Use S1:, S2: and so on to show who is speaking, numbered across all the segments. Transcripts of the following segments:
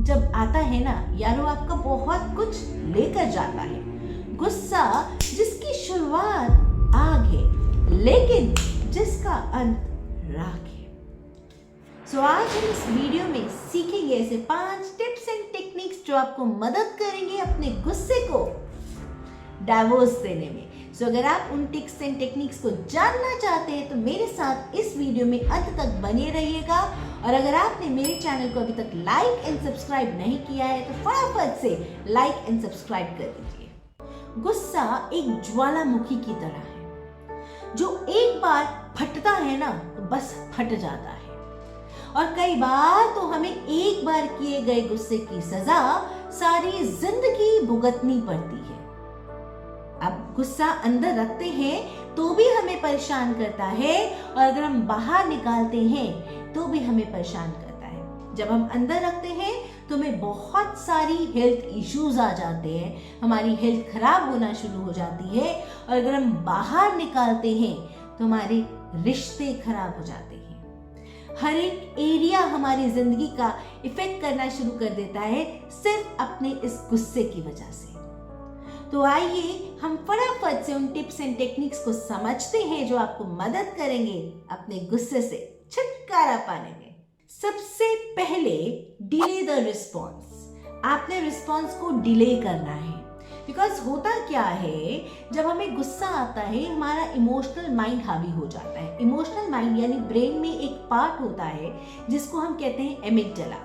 S1: जब आता है ना यारो आपका बहुत कुछ लेकर जाता है। गुस्सा जिसकी शुरुआत आग है लेकिन जिसका अंत राख है। सो आज हम इस वीडियो में सीखेंगे ऐसे 5 टिप्स एंड टेक्निक्स जो आपको मदद करेंगे अपने गुस्से को डाइवोर्स देने में। सो अगर आप उन टिप्स एंड टेक्निक्स को जानना चाहते हैं तो मेरे साथ इस वीडियो में अंत तक बने रहिएगा। और अगर आपने मेरे चैनल को अभी तक लाइक एंड सब्सक्राइब नहीं किया है तो फटाफट से लाइक एंड सब्सक्राइब कर दीजिए। गुस्सा एक ज्वालामुखी की तरह है जो एक बार फटता है ना तो बस फट जाता है, और कई बार तो हमें एक बार किए गए गुस्से की सजा सारी जिंदगी भुगतनी पड़ती है। अब गुस्सा अंदर रखते हैं तो भी हमें परेशान करता है, और अगर हम बाहर निकालते हैं तो भी हमें परेशान करता है। जब हम अंदर रखते हैं तो हमें बहुत सारी हेल्थ इश्यूज आ जाते हैं, हमारी हेल्थ खराब होना शुरू हो जाती है, और अगर हम बाहर निकालते हैं तो हमारे रिश्ते खराब हो जाते हैं। हर एक एरिया हमारी जिंदगी का इफेक्ट करना शुरू कर देता है सिर्फ अपने इस गुस्से की वजह से। तो आइए हम फटाफट से उन टिप्स एंड टेक्निक्स को समझते हैं जो आपको मदद करेंगे अपने गुस्से से छुटकारा पाने में। सबसे पहले डिले द रिस्पॉन्स। आपने रिस्पॉन्स को डिले करना है, बिकॉज होता क्या है जब हमें गुस्सा आता है हमारा इमोशनल माइंड हावी हो जाता है। इमोशनल माइंड यानी ब्रेन में एक पार्ट होता है जिसको हम कहते हैं एमिगडाला।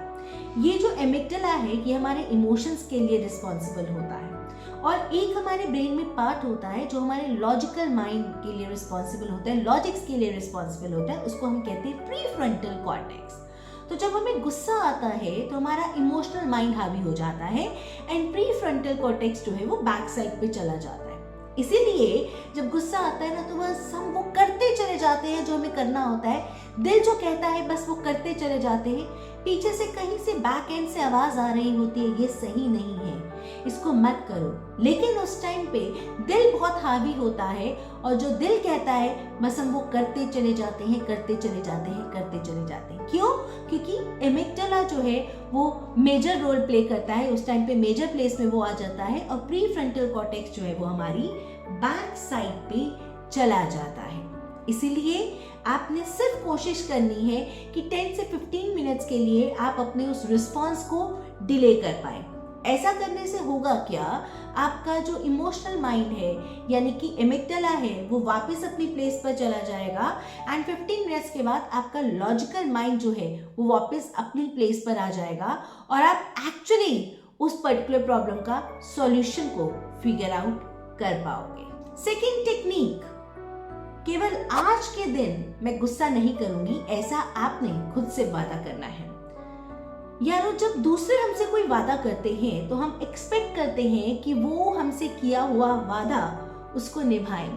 S1: ये जो एमिगडाला है ये हमारे इमोशंस के लिए रिस्पॉन्सिबल होता है, और एक हमारे ब्रेन में पार्ट होता है जो हमारे लॉजिकल माइंड के लिए रिस्पॉन्सिबल होता है, लॉजिक्स के लिए रिस्पॉन्सिबल होता है, उसको हम कहते हैं प्रीफ्रंटल कॉर्टेक्स। तो जब हमें गुस्सा आता है तो हमारा इमोशनल माइंड हावी हो जाता है एंड प्रीफ्रंटल कॉर्टेक्स जो है वो बैक साइड पे चला जाता है। इसीलिए जब गुस्सा आता है ना तो बस हम वो करते चले जाते हैं जो हमें करना होता है। दिल जो कहता है बस वो करते चले जाते हैं। पीछे से कहीं से बैक एंड से आवाज आ रही होती है ये सही नहीं है, इसको मत करो, लेकिन उस टाइम पे दिल बहुत हावी होता है, और जो दिल कहता है बस हम वो करते चले जाते हैं, करते चले जाते हैं, करते चले जाते हैं। क्यों? क्योंकि एमिगडाला जो है वो मेजर रोल प्ले करता है, उस टाइम पे मेजर प्लेस में वो आ जाता है, और प्रीफ्रंटल कॉर्टेक्स जो है वो हमारी बैक साइड पे चला जाता है। इसीलिए आपने सिर्फ कोशिश करनी है कि 10 से 15 मिनट्स के लिए आप अपने उस रिस्पॉन्स को डिले कर पाए। ऐसा करने से होगा क्या, आपका जो इमोशनल माइंड है यानी कि एमिगडाला है वो वापस अपनी प्लेस पर चला जाएगा, एंड 15 मिनट्स के बाद आपका लॉजिकल माइंड जो है वो वापस अपनी प्लेस पर आ जाएगा, और आप एक्चुअली उस पर्टिकुलर प्रॉब्लम का सॉल्यूशन को फिगर आउट कर पाओगे। सेकेंड टेक्निक, केवल आज के दिन मैं गुस्सा नहीं करूंगी, ऐसा आपने खुद से वादा करना है। यारो जब दूसरे हमसे कोई वादा करते हैं तो हम एक्सपेक्ट करते हैं कि वो हमसे किया हुआ वादा उसको निभाएं।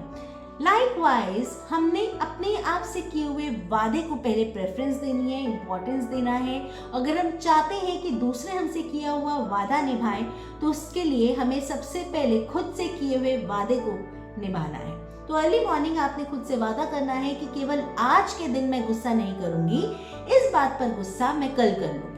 S1: लाइकवाइज हमने अपने आप से किए हुए वादे को पहले प्रेफरेंस देनी है, इंपॉर्टेंस देना है। अगर हम चाहते हैं कि दूसरे हमसे किया हुआ वादा निभाएं तो उसके लिए हमें सबसे पहले खुद से किए हुए वादे को निभाना है। तो अर्ली मॉर्निंग आपने खुद से वादा करना है कि केवल आज के दिन मैं गुस्सा नहीं करूंगी, इस बात पर गुस्सा मैं कल कर लूंगी।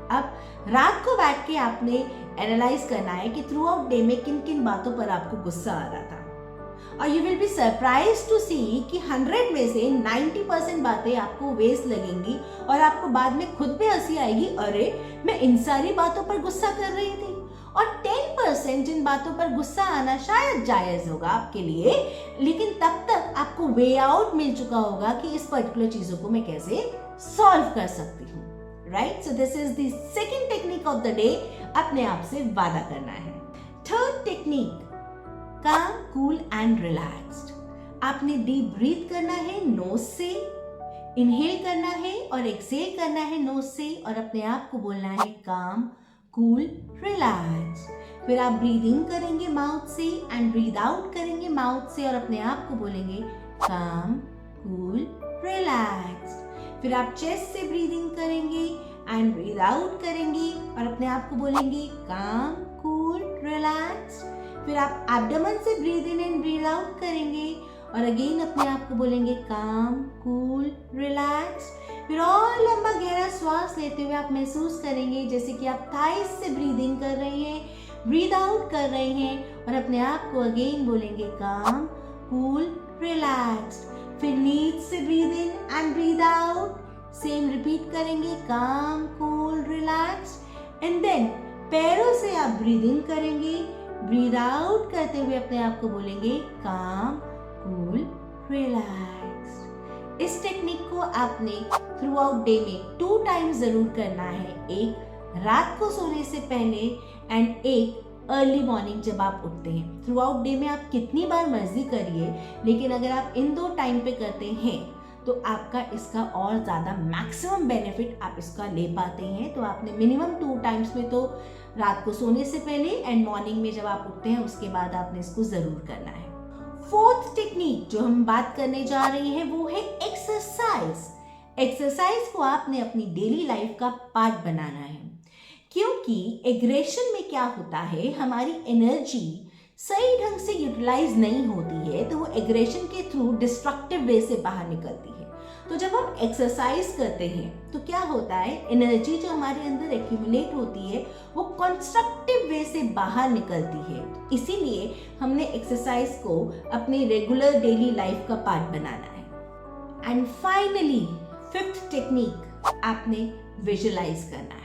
S1: अब रात को बैठ के आपने एनालाइज करना है कि थ्रू आउट डे में किन किन बातों पर आपको गुस्सा आ रहा था, और you will be surprised to see कि 100 में से 90% बातें आपको वेस्ट लगेंगी, और आपको बाद में खुद पे हंसी आएगी, अरे मैं इन सारी बातों पर गुस्सा कर रही थी। और 10% जिन बातों पर गुस्सा आना शायद जायज होगा आपके लिए, लेकिन तब तक आपको वे आउट मिल चुका होगा कि इस पर्टिकुलर चीजों को मैं कैसे सॉल्व कर सकती हूँ। Right, so this is the second technique of the day, अपने आप से वादा करना है। थर्ड टेक्निक, काम, कूल एंड रिलैक्स्ड। आपने डीप ब्रीथ करना है नोज से, इनहेल करना है और एक्सहेल करना है नोज से, और अपने आप को बोलना है काम, कूल, रिलैक्स। फिर आप ब्रीद इन करेंगे माउथ से एंड ब्रीद आउट करेंगे माउथ से, और अपने आप को बोलेंगे काम, कूल, रिलैक्स। फिर आप चेस्ट से ब्रीद इन करेंगे एंड ब्रीद आउट करेंगे, और अपने आप को बोलेंगे काम, कूल, रिलैक्स। फिर आप एब्डोमेन से breathe in and breathe out करेंगे, और अगेन अपने आप को बोलेंगे काम, कूल, रिलैक्स। फिर और लंबा गहरा श्वास लेते हुए आप महसूस करेंगे जैसे कि आप थाइस से ब्रीद इन कर रहे हैं, ब्रीद आउट कर रहे हैं और अपने आप को अगेन बोलेंगे काम, कूल, रिलैक्स्ड। फिर नीड से breathe in and breathe out, same repeat करेंगे, काम, कूल, रिलैक्स्ड। एंड देन पैरों से आप ब्रीद इन करेंगे, ब्रीद आउट करते हुए अपने आप को बोलेंगे काम, कूल, रिलैक्स्ड। इस टेक्निक को आपने थ्रू आउट डे में 2 टाइम्स जरूर करना है, एक रात को सोने से पहले एंड एक अर्ली मॉर्निंग जब आप उठते हैं। थ्रू आउट डे में आप कितनी बार मर्जी करिए, लेकिन अगर आप इन 2 टाइम पे करते हैं तो आपका इसका और ज़्यादा मैक्सिमम बेनिफिट आप इसका ले पाते हैं। तो आपने मिनिमम 2 टाइम्स में तो रात को सोने से पहले एंड मॉर्निंग में जब आप उठते हैं उसके बाद आपने इसको ज़रूर करना है। 4th टेक्निक जो हम बात करने जा रहे हैं वो है एक्सरसाइज। एक्सरसाइज को आपने अपनी डेली लाइफ का पार्ट बनाना है, क्योंकि एग्रेशन में क्या होता है, हमारी एनर्जी सही ढंग से यूटिलाइज नहीं होती है तो वो एग्रेशन के थ्रू डिस्ट्रक्टिव वे से बाहर निकलती है। तो जब हम एक्सरसाइज करते हैं तो क्या होता है, एनर्जी जो हमारे अंदर एक्यूमुलेट होती है वो कंस्ट्रक्टिव वे से बाहर निकलती है। इसीलिए हमने एक्सरसाइज को अपनी रेगुलर डेली लाइफ का पार्ट बनाना है। एंड फाइनली 5th टेक्निक, आपने विजुलाइज करना है।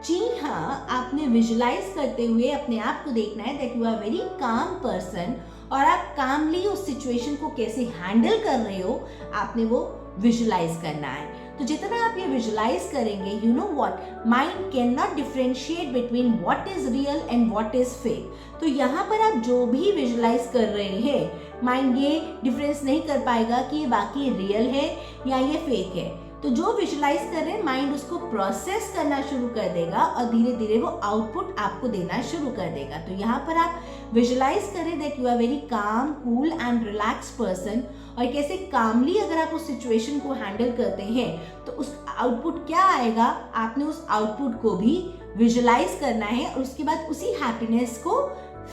S1: जी हाँ, आपने विजुलाइज करते हुए अपने आप को देखना है that you are very calm person और आप कामली उस सिचुएशन को कैसे हैंडल कर रहे हो, आपने वो विजुलाइज करना है। तो जितना आप ये विजुलाइज करेंगे, you know what, mind can not differentiate between what is real and what is fake. तो यहाँ पर आप जो भी विजुलाइज कर रहे हैं, माइंड ये डिफरेंस नहीं कर पाएगा कि ये वाकई रियल है या ये फेक है। तो जो विजुलाइज कर रहे हैं माइंड उसको प्रोसेस करना शुरू कर देगा और धीरे धीरे वो आउटपुट आपको देना शुरू कर देगा। तो यहाँ पर आप विजुलाइज करें that you are very calm, cool and relax person और कैसे कामली अगर आप उस सिचुएशन को हैंडल करते हैं तो उस आउटपुट क्या आएगा, आपने उस आउटपुट को भी विजुलाइज करना है और उसके बाद उसी हैप्पीनेस को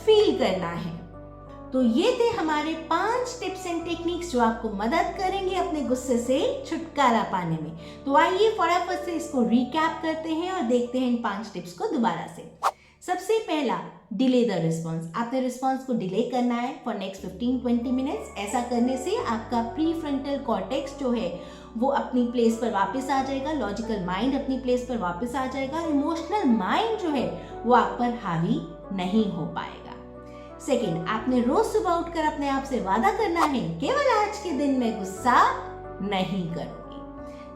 S1: फील करना है। तो ये थे हमारे 5 टिप्स एंड टेक्निक्स जो आपको मदद करेंगे अपने गुस्से से छुटकारा पाने में। तो आइए फटाफट से इसको रिकैप करते हैं और देखते हैं इन 5 टिप्स को दोबारा से। सबसे पहला, डिले द रिस्पॉन्स। आपने रिस्पॉन्स को डिले करना है फॉर नेक्स्ट 15-20 मिनट्स। ऐसा करने से आपका प्रीफ्रंटल कॉर्टेक्स जो है वो अपनी प्लेस पर वापस आ जाएगा, लॉजिकल माइंड अपनी प्लेस पर वापस आ जाएगा, इमोशनल माइंड जो है वो आप पर हावी नहीं हो पाएगा। सेकेंड, आपने रोज सुबह उठकर अपने आप से वादा करना है केवल आज के दिन में गुस्सा नहीं करूंगी।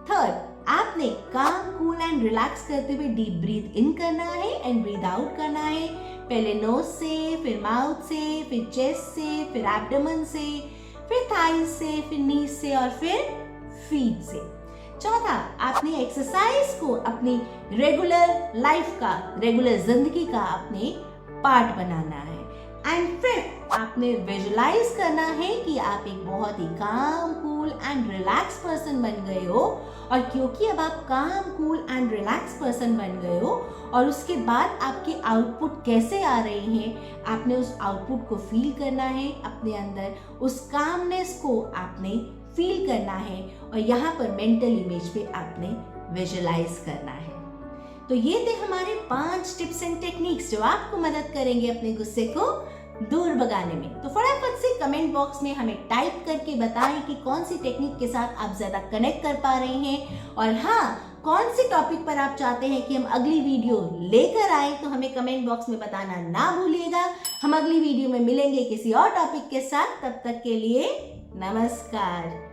S1: थर्ड, आपने काम, कूल एंड रिलैक्स करते हुए डीप ब्रीथ इन करना है एंड ब्रीथ आउट करना है। पहले नोज से, फिर माउथ से, फिर चेस्ट से, फिर एब्डोमेन से, फिर थाइज से, फिर नीज से और फिर फीट से। चौथा, आपने एक्सरसाइज को अपनी रेगुलर लाइफ का, रेगुलर जिंदगी का आपने पार्ट बनाना है। एंड फिफ्थ, आपने विजुलाइज करना है कि आप एक बहुत ही काम, कूल एंड रिलैक्स पर्सन बन गए हो। और क्योंकि अब आप काम, कूल एंड रिलैक्स पर्सन बन गए हो और उसके बाद आपके आउटपुट कैसे आ रहे हैं, आपने उस आउटपुट को फील करना है अपने अंदर, उस कामनेस को आपने फील करना है और यहाँ पर मेंटल इमेज पे आपने विजुलाइज करना है। तो ये थे हमारे 5 टिप्स एंड टेक्निक्स जो आपको मदद करेंगे अपने गुस्से को दूर भगाने में। तो फटाफट से कमेंट बॉक्स में हमें टाइप करके बताएं कि कौन सी टेक्निक के साथ आप ज्यादा कनेक्ट कर पा रहे हैं और हाँ, कौन से टॉपिक पर आप चाहते हैं कि हम अगली वीडियो लेकर आए, तो हमें कमेंट बॉक्स में बताना ना भूलिएगा। हम अगली वीडियो में मिलेंगे किसी और टॉपिक के साथ। तब तक के लिए नमस्कार।